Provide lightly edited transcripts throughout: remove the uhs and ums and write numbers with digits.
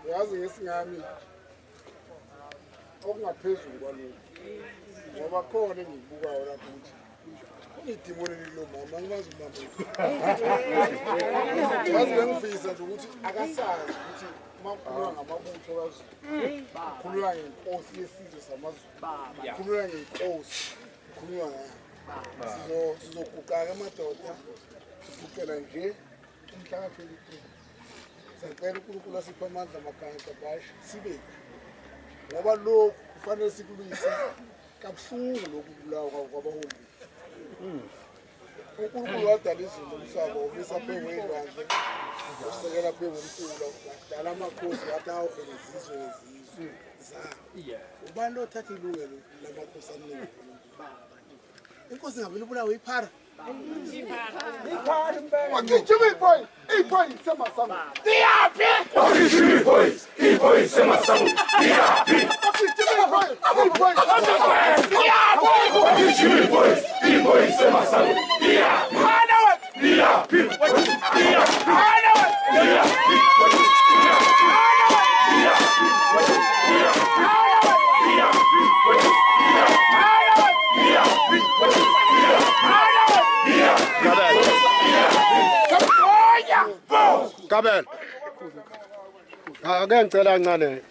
yazi ngesingami okungaphezulu kwalokho ngoba khona engibukayo lapho ukuthi unidimoni lo mama ngimazi umama yazi ngifisa nje ukuthi akasazi ukuthi makhuluma ngamabutho kaZulu khuluma ngenkosi yesizwe samaZulu khuluma ngenkosi khuluma sizoguqaka amadoda sifuqela nje umhla ka 23 sicela uNkulunkulu asiphe amandla amakhaya kabasha sibe ngoba lokho kufanele sikulungise kabuhlungu lokubulawa kwabaholi uNkulunkulu wadala izulu umhlaba womisa phezu kwelwandle usekela phezu komfula wadala amakhosi wathi awukhona izizwe nezizwe zawo ubani othatha ilungelo lamakhosi amaningi inkosi ngavele ubulawa iphara What you boy? Hey boy, sema sama. What you boy? Hey boy, sema sama. What you boy? Hey boy, what you boy? Hey boy, sema sama. Kabel. Ake ngicela kancane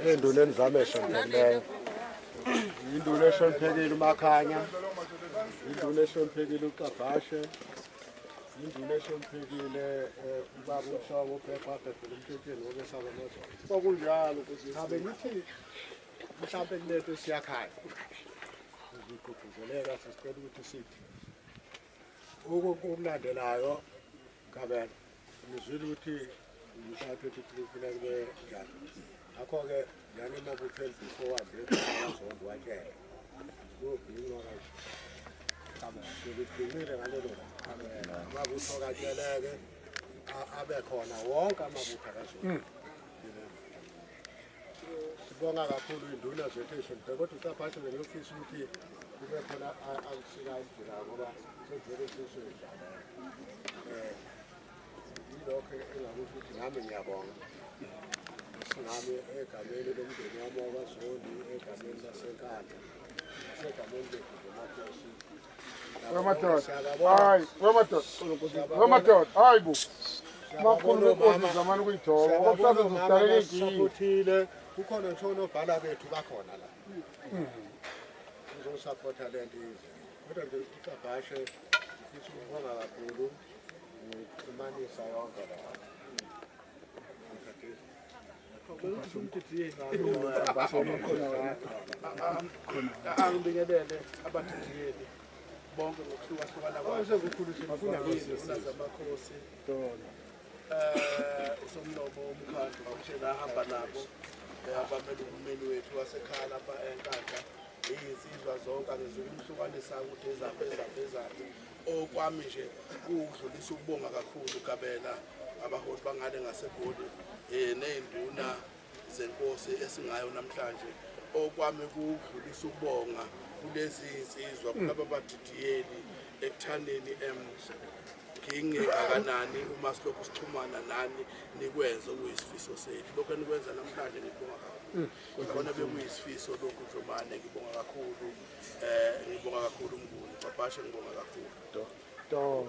enduneni zami eshonpheleyo. Induna eshonphekile uMakhanya. Induna eshonphekile uCabashe. Induna eshonphekile ubaba uShawo uPhepha phela umthethweni ngoba esakamoto. Sokunjalo ukuthi habe ngithi mhlawumbe kulethe siyakhaya. Ngigqugquzeleka sisicela ukuthi sithi okulandelayo kabela ngizwile ukuthi mhla 23 kufanele kube njalo. Ngakho-ke yani emabuthweni forward ezonke watshela kubhinqa sebedingile ngalelo amabutho katsheleke abe khona wonke amabutho akazona. Sibonga kakhulu induna zethu eshonphekile kodwa uCabashe bengiyofisa ukuthi kube khona akusika indlela ngoba senzele sesisha. Yilokho engakusho ukuthi nami ngiyabonga. Sinami egameni lomndeni wami wakwaZondi, egameni lasenkandla, nasegameni lethu zomakhosi. Wemadoda, hayi bo. Makhulu bekhosi zamani ukuyithola. Ngokusaze usidalela inkinga. Kukhona ngisho nobhala bethu bakhona la. Uzosupporta le nto izwe. Kodwa nje uCabashe futhi ubonga kakhulu ukumanisa yonke la. Angibingelele abathetheli bonke ngokuhlukahlukana kwabo usomlomo womkhandlu kakushela ahamba nabo abamele uhulumeni wethu wasekhaya lapha eNkandla iyinsizwa zonke angizwe umhlukanisa ukuthi ezaphi okwami nje ukudlulisa ukubonga kakhulu Kabela abaholi bangale ngaseGoli nezinduna zenkosi esingayo namhlanje okwami ukudlulisa ukubonga kulezi insizwa kulabo badidiyeli ekuthandeni ngingakanani uma silokhu sichumana nani nikwenza okuyisifiso sethu lokho enikwenza namhlanje ngibonga kakhulu khona bekuyisifiso lokhu Jomane ngibonga kakhulu Mnguni Cabashe ngibonga kakhulu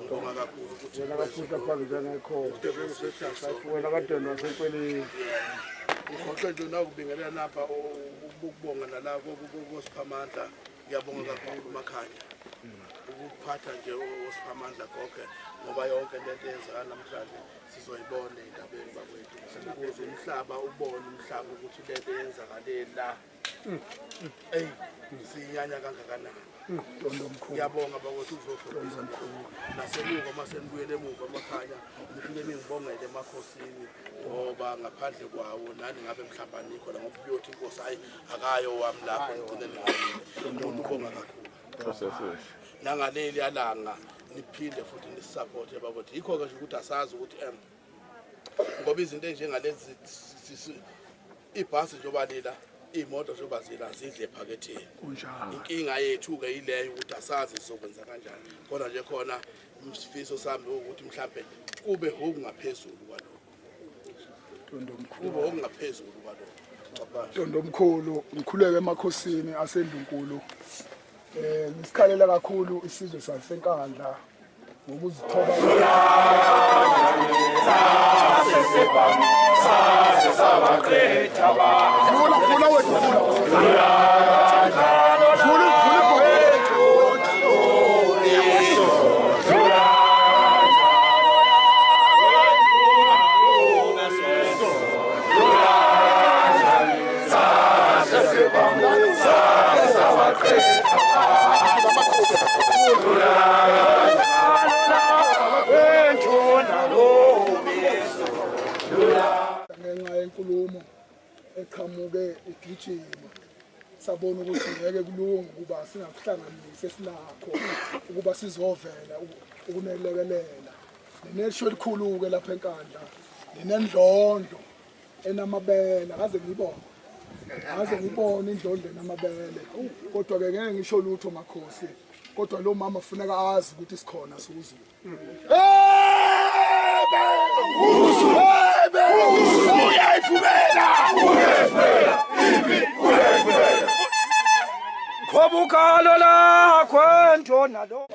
ngibonga kakhulu ukuthi wena kafuza phakathi ngekho wena kade nasempeleni ukhokhe nje nakubingelela lapha ukubonga nalabo kosiphamandla ngiyabonga kakhulu Makhanya ukuphatha nje osiphamandla konke ngoba yonke lento eyenzakala namhlanje sizoyibona endabeni bakwethu ukuze umhlaba ubone umhlaba ukuthi lento eyenzakalela sinyanya kangakanani ngiyabonga bakwethu uzohlophisa nasemuva masenibuyele emuva Makhanya ngifike ngibongele emakhosini ngoba ngaphandle kwawo nani ngabe mhlawumbe anikho la ngoba uyothi inkosi hayi akayo wami lapho ngigcine ngibonga kakhulu nangaleli alanga niphinde futhi nisupporte bakwethu yikho-ke nje ukuthi asazi ukuthi ngoba izinto enjengalezi ibhasi njengoba lila iy'moto njengoba zila zidle ephaketheni inkinga yethu-ke yileyo ukuthi asazi sizokwenza kanjani kodwa nje khona isifiso sami ukuthi mhlawumbe kube okungaphezulu kwalokho kube okungaphezulu kwalokho Ntomkhulu ngikhuleke emakhosini aseNdlunkulu ngisikhalela kakhulu isizwe sasenkandla ngokuzithoba ngenxa yenkulumo eqhamuke igijima sabona ukuthi ngeke kulunge ukuba singakuhlanganise sinakho ukuba sizovela ukunelekelela nenesho elikhulu-ke lapha enkandla nenendlondlo enamabele akaze ngiyibone indlondlo enamabele kodwa-ke ngeke ngisho lutho makhosi kodwa lo mama funeka azi ukuthi sikhona siwuzulu Khobukalo lakho ntona lo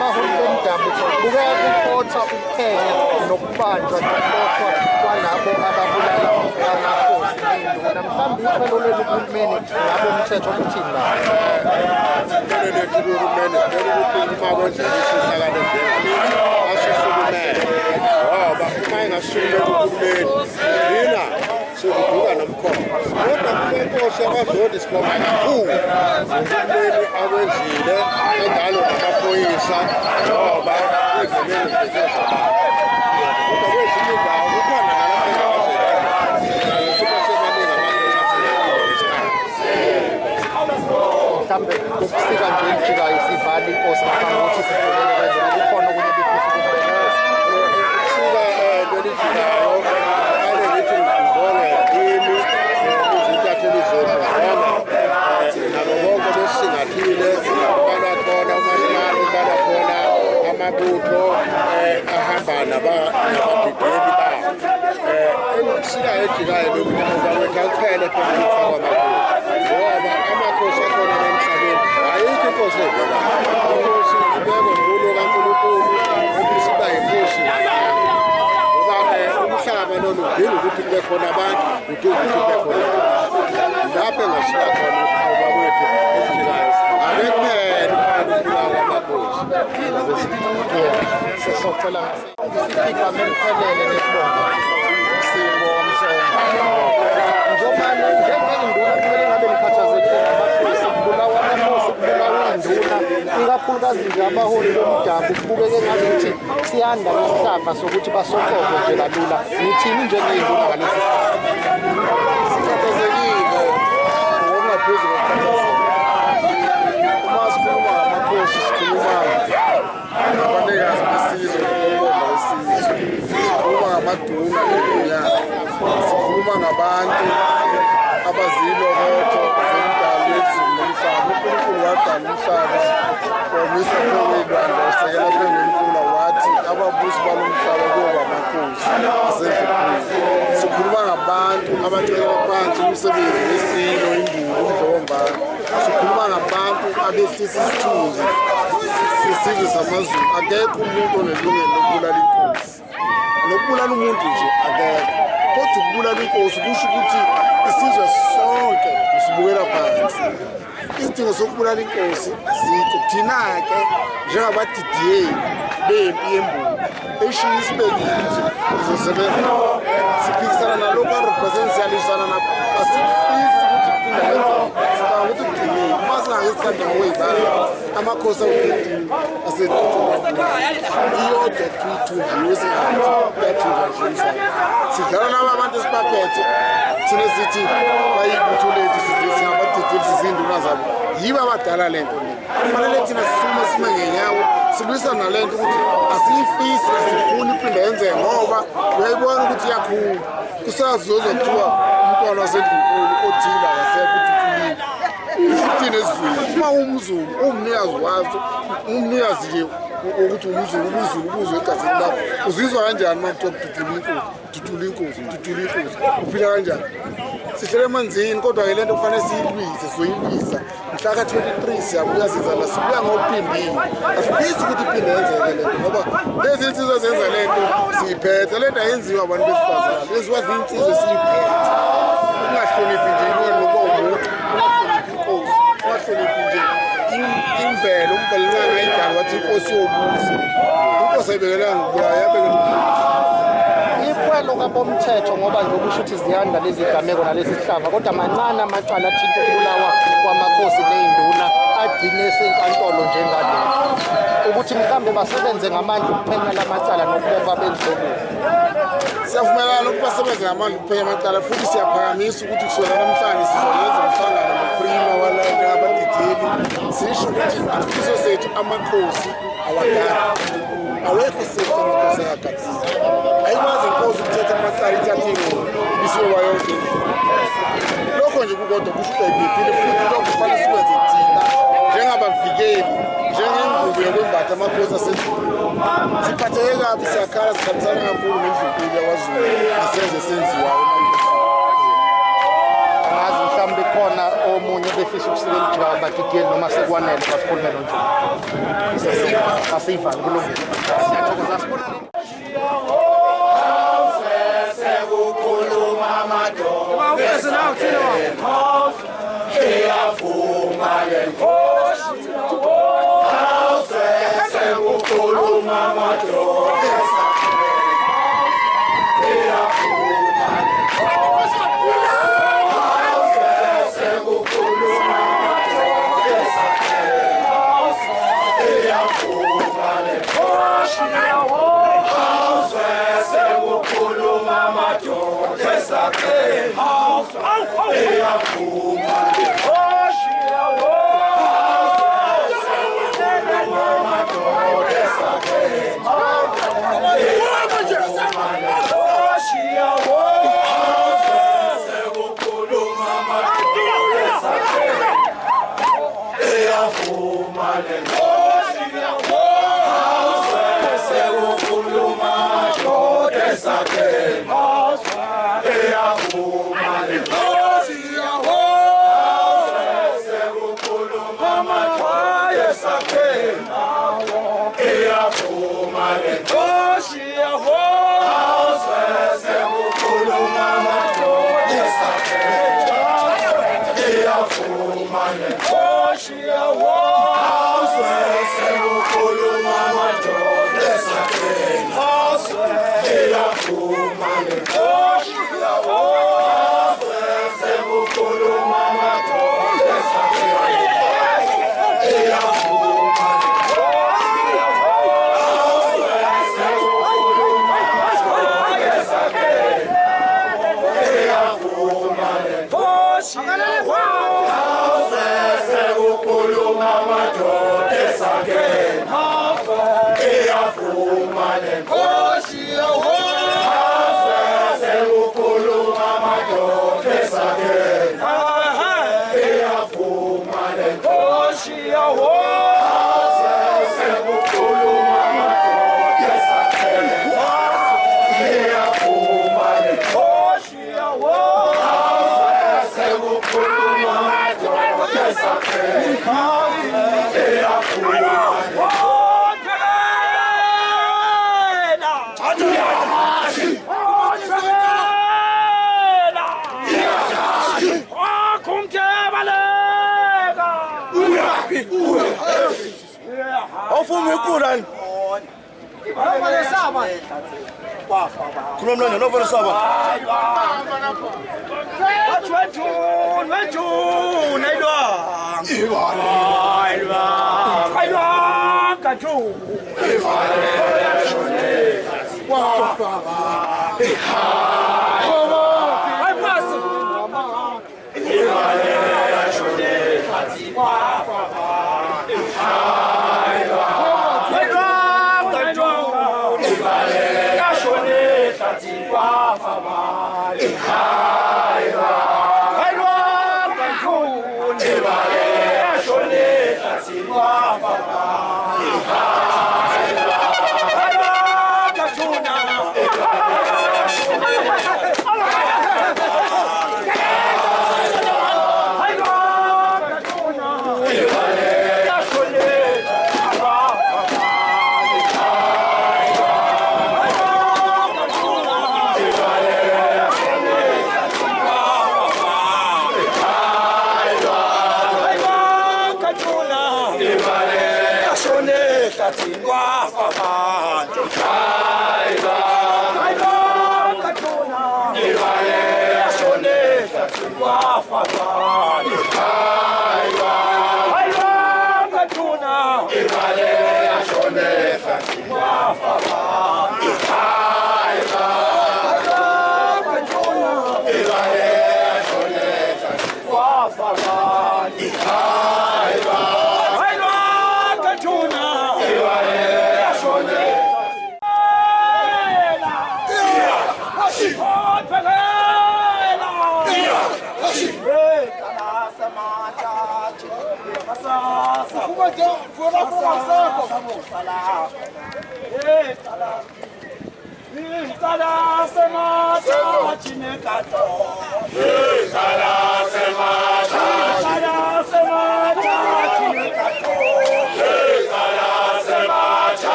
Bahulben dabu buka kukhotha ukuphenya nokubanjwa nokukhotha kwalabo ababulala amakhosi nenduna mhlawumbe ikhwelo leli kuhulumeni ngabo umthetho ukuthini la kumele lethu kuhulumeni ukuthi uma kwenzeka isihlakalo asisukumele ngoba uma engasukele kuhulumeni yina sekuduka nomkhomba kodwa kulenkosi abadlodi sibonga kakhulu uhulumeni akwenzile enjalo namaphoyisa ngoba ezimeni zezezabana kodwa kwezinye indawo kukhona mhlawumbe kusika nje ijika isivali inkosi ngaphambi kokuthi sivulele kwenzeka kukhona okunye befisa ukubhekela kusika lelijikayo ake ngithi ngibone yimi izintatheli zethu nabo bonke besingathile ubala khona umasipala ubala khona amabutho ahamba nababhideli babo kusika ejikayo lokuthi ngoba kuphele phela ukufakwa amakhosi ngoba amakhosi akhona emhlabeni ayikho inkosi evela inkosi ibekwe ngulo kaNkulunkulu ukuthi siba yinkosi ngoba umhlaba lona udinga ukuthi kube khona abantu udinga ukuthi kube khona lapho engashiya khona ukuba kwethu ejikayo akekuphela ukubulawa amakhosi sisocela isifika memphelele nesibongo isimo njengani njengenduna kumele ngabe ngikhathazekile amakhosi kubulawa amakhosi kubulawa induna ikakhulukazi nje abaholi bomdabu kubukeke ngazuthi siyanda nesihlava sokuthi basokoko nje kalula ngithini njengeyinduna ngalesi sikhathazekile ngokungaphezu kokukhathazeka uma sikhuluma ngamakhosi sikhuluma ngabanikazi besizwe nokukhomba isizwe sikhuluma ngamaduna enyaka sikhuluma ngabantu abazilokotho zomdalo wezulu nomhlaba uNkulunkulu wadala umhlaba womisa phezulwandle wasekela phezulu wathi ababusi balomhlaba kuba amakhosi asezikhulu sikhuluma ngabantu abacela phansi umsebenzi wesilo induku umdlombana sikhuluma ngabantu abehlisa isithunzi sesizwe samazulu akekho umuntu onelungelo lokubulala inkosi nokubulala umuntu nje akekho kodwa ukubulala inkosi kusho ukuthi isizwe sonke usibukela phansi isidingo sokubulala inkosi zikho thina-ke njengabadidiyeli bempi yembulu eshiye isibekile izosebenza siphikisana nalokhu arepresensiyalisana nakho asifisi ukuthi kuphinda kwenzeka ukuthi kugcinile uma singangesikhathi ngokweyibala amakhosi awu-18 asethuthula iyodwa tuyithunjiwe singathi sidlala nabo abantu esibaphethe thina sithi bayibutho lethu singabadidiyeli sizinduna zabo yibo abadala le nto le kufanele thina sisume sime ngenyawo silwisana nale nto ukuthi asiyifisi asifuni iphinde yenzeke ngoba uyayibona ukuthi iyakhula kusazoza kuthiwa umntwana wasendlunkulu othile akasekho uthutulile thina esizulu uma umzulu umnikazi wazo umnikazi nje ukuthi umzulu ubuzwe egazini lakho uzizwa kanjani uma kuthiwa kududula inkosi uphila kanjani sihlele emanzini kodwa-ke le nto kufanele siyilwise sizoyilwisa mhla ka-23 siyabuya sizala sibuya ngophindile asifisi ukuthi iphinde yenzeke le nto ngoba lezi insizwe zenza le nto siyiphethe le nto ayenziwa abantu besifazane leziwa ziyinsizwe siyiphethe ungahloniphi nje inweni nokuba umuntu ungahloniphi inkosi ungahloniphi nje imvelo umvelelwane ayidala wathi inkosi yobuzi inkosi ayibekelanga ngokubulawa yabekela ikhwelo kabomthetho ngoba nje okusho ukuthi ziyanda lezi gameko nalesi sihlava kodwa mancane amacala athinta ukubulawa kwamakhosi ney'nduna agcine senkantolo njengale ukuthi mhlawumbe basebenze ngamandla ukuphenya la macala nokubomba benzokuhle siyavumelana ukuthi basebenze ngamandla ukuphenya amacala futhi siyaphakamisa ukuthi kusukela namhlanje sizoyenza umhlangano noprima walento abadidiyeli sisho ukuthi isifiso sethu amakhosi awagadi awekho sethi amakhosi ayagadile ayikwazi inkosi ukuthetha amacala ithathe ingqondo isiwe yonke lokho nje kukodwa kusho ukuthi ayibhidile futhi lokho kufanele sikwenze thina njengabavikeli njengengubo yokwembatha amakhosi asedlule siphatheke kabi siyakhala sikhambisana kakhulu nendlunkulu yakwaZulu asenze senziwayo angazi mhlawumbe khona omunye befisa ukusekela ijika abadidiyeli noma sekwanele basikhulume lonje asiva kulungile siyathokoza sibona Hasa,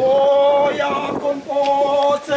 Oh, ya con potenza.